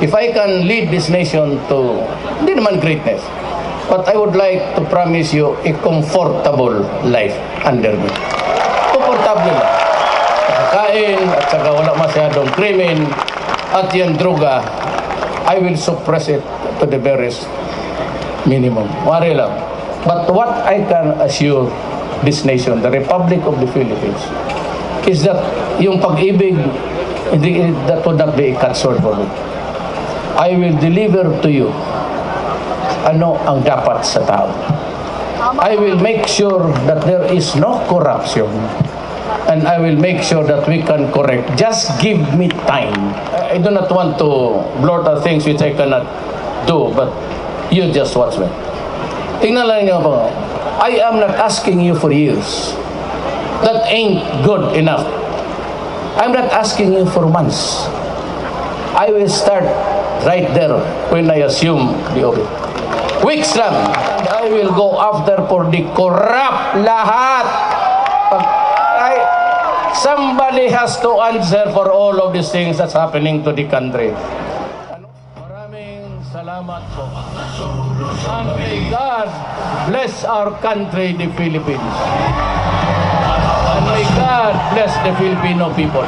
if I can lead this nation to, hindi naman greatness, but I would like to promise you a comfortable life under me. Comfortable lang. Kakain at saka wala masyadong krimen at yung droga, I will suppress it to the barest minimum. Wari lang. But what I can assure this nation, the Republic of the Philippines, is that yung pag-ibig, that would not be a cut sword for me. I will deliver to you ano ang dapat sa tao. I will make sure that there is no corruption, and I will make sure that we can correct. Just give me time. I do not want to blurt out things which I cannot do, but you just watch me. Tingnan lang niyo po. I am not asking you for years. That ain't good enough. I'm not asking you for months. I will start right there when I assume the office. Weeks lang. And I will go after for the corrupt lahat. Somebody has to answer for all of these things that's happening to the country. Maraming salamat po. And may God bless our country, the Philippines. And may God bless the Filipino people.